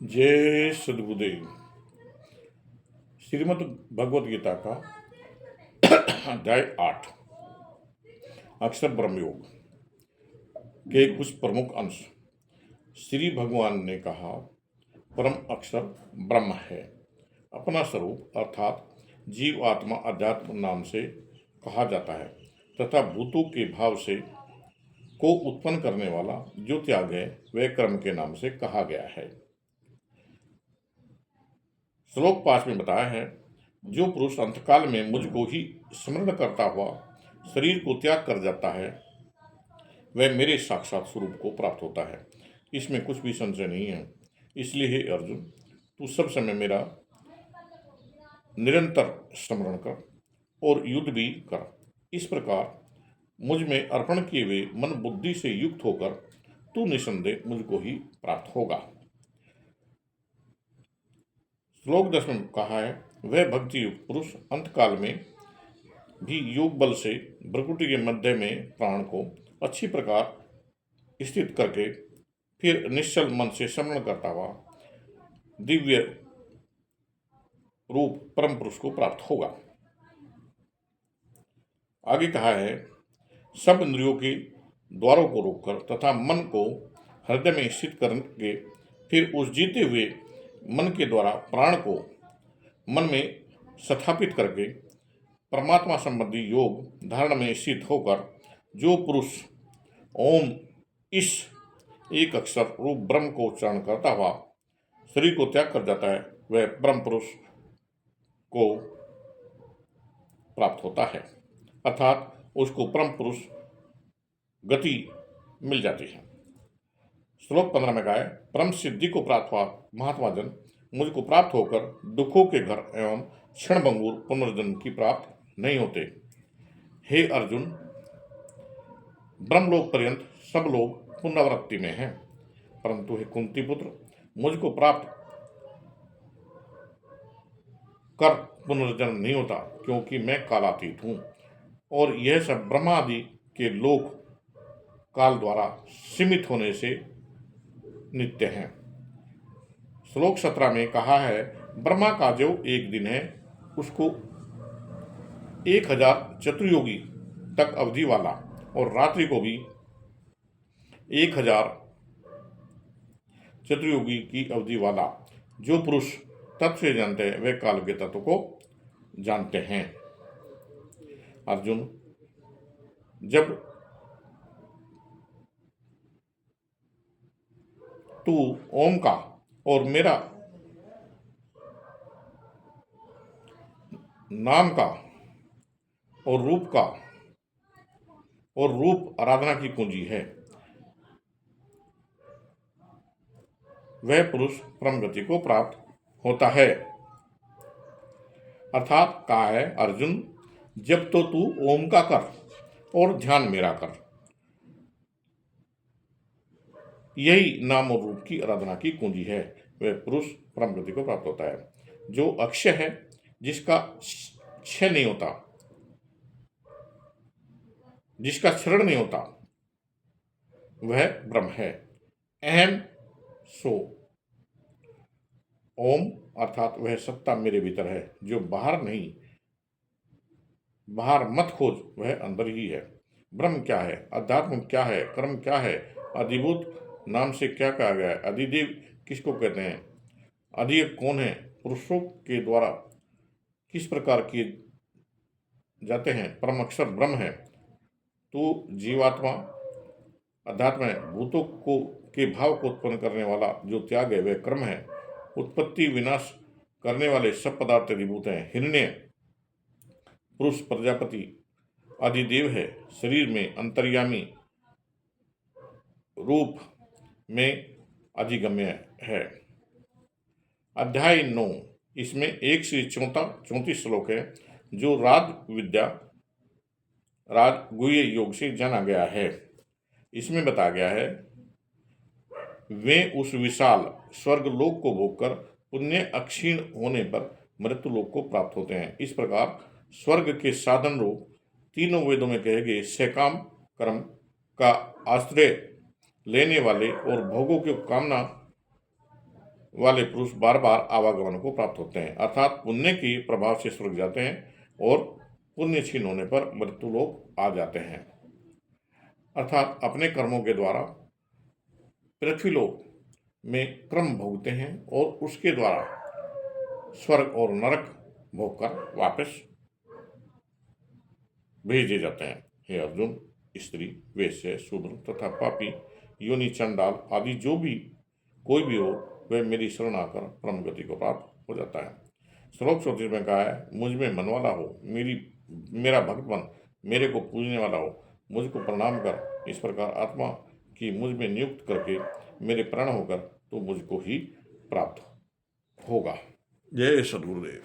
जय सद्गुरुदेव। श्रीमद् भगवत गीता का अध्याय 8 अक्षर ब्रह्मयोग के कुछ प्रमुख अंश। श्री भगवान ने कहा, परम अक्षर ब्रह्म है। अपना स्वरूप अर्थात जीव आत्मा अध्यात्म नाम से कहा जाता है तथा भूतों के भाव से को उत्पन्न करने वाला जो त्याग है वह कर्म के नाम से कहा गया है। श्लोक 5 में बताया है, जो पुरुष अंतकाल में मुझको ही स्मरण करता हुआ शरीर को त्याग कर जाता है वह मेरे साक्षात स्वरूप को प्राप्त होता है। इसमें कुछ भी संशय नहीं है। इसलिए हे अर्जुन, तू सब समय मेरा निरंतर स्मरण कर और युद्ध भी कर। इस प्रकार मुझ में अर्पण किए हुए मन बुद्धि से युक्त होकर तू निसंदेह मुझको ही प्राप्त होगा। श्लोक 10 में कहा है, वह भक्ति युक्त पुरुष अंतकाल में भी योग बल से भ्रकुटी के मध्य में प्राण को अच्छी प्रकार स्थित करके फिर निश्चल मन से स्मरण करता हुआ दिव्य रूप परम पुरुष को प्राप्त होगा। आगे कहा है, सब इंद्रियों के द्वारों को रोककर तथा मन को हृदय में स्थित करके फिर उस जीते हुए मन के द्वारा प्राण को मन में स्थापित करके परमात्मा संबंधी योग धारण में स्थित होकर जो पुरुष ओम इस एक अक्षर रूप ब्रह्म को उच्चारण करता हुआ शरीर को त्याग कर जाता है वह ब्रह्म पुरुष को प्राप्त होता है, अर्थात उसको परम पुरुष गति मिल जाती है। श्लोक 15 में कहा है, परम सिद्धि को प्राप्त हुआ महात्मा जन मुझको प्राप्त होकर दुखों के घर एवं क्षणभंगुर पुनर्जन्म की प्राप्त नहीं होते। हे अर्जुन, ब्रह्मलोक पर्यंत सब लोग पुनरावृत्ति में हैं, परंतु हे कुंती पुत्र, मुझको प्राप्त कर पुनर्जन्म नहीं होता, क्योंकि मैं कालातीत हूँ और यह सब ब्रह्मादि के लोक काल द्वारा सीमित होने से नित्य हैं। श्लोक 17 में कहा है, ब्रह्मा का जो एक दिन है उसको 1000 चतुर्योगी तक अवधि वाला और रात्रि को भी 1000 चतुर्योगी की अवधि वाला जो पुरुष तत्व से जानते हैं वे काल के तत्व को जानते हैं। अर्जुन, जब तू ओम का और मेरा नाम का और रूप का और रूप आराधना की कुंजी है, वह पुरुष परम गति को प्राप्त होता है। अर्थात कहा है, अर्जुन, जब तो तू ओम का कर और ध्यान मेरा कर, यही नाम और रूप की आराधना की कुंजी है, वह पुरुष परम गति को प्राप्त होता है। जो अक्षय है, जिसका क्षय नहीं होता, जिसका क्षरण नहीं होता, वह ब्रह्म है। अहम सो ओम, अर्थात वह सत्ता मेरे भीतर है जो बाहर नहीं, बाहर मत खोज, वह अंदर ही है। ब्रह्म क्या है, अध्यात्म क्या है, कर्म क्या है, अधिभूत नाम से क्या कहा गया है, अधिदेव किसको कहते हैं, अधिक कौन है, पुरुषों के द्वारा किस प्रकार किए जाते हैं, परम अक्षर ब्रह्म है। तो जीवात्मा अध्यात्म है, भूतों को के भाव को उत्पन्न करने वाला जो त्याग है वह कर्म है। उत्पत्ति विनाश करने वाले सब पदार्थ अधिभूत हैं। हिरण्य पुरुष प्रजापति अधिदेव है, शरीर में अंतर्यामी, रूप में अधिगम्य है। अध्याय 9, इसमें 1 से 34 श्लोक है जो राजगुह्य योग से जाना गया है। इसमें बताया गया है, वे उस विशाल स्वर्ग लोक को भोगकर पुण्य अक्षीण होने पर मृत्यु लोक को प्राप्त होते हैं। इस प्रकार स्वर्ग के साधन रूप तीनों वेदों में कहे गए सकाम कर्म का आश्रय लेने वाले और भोगों की कामना वाले पुरुष बार बार आवागमन को प्राप्त होते हैं, अर्थात पुण्य के प्रभाव से स्वर्ग जाते हैं और पुण्य क्षीण होने पर मृत्यु लोक आ जाते हैं, अर्थात अपने कर्मों के द्वारा पृथ्वीलोक में क्रम भोगते हैं और उसके द्वारा स्वर्ग और नरक भोगकर वापस भेजे जाते हैं। हे अर्जुन, स्त्री, वेश्य, शूद्र तथा पापी, योनि, चंडाल आदि जो भी कोई भी हो, वह मेरी शरण आकर परम गति को प्राप्त हो जाता है। श्लोक 34 में कहा है, मुझ में मन वाला हो, मेरा भक्त बन, मेरे को पूजने वाला हो, मुझको प्रणाम कर, इस प्रकार आत्मा की मुझ में नियुक्त करके मेरे प्राण होकर तो मुझको ही प्राप्त होगा। जय सद्गुरुदेव।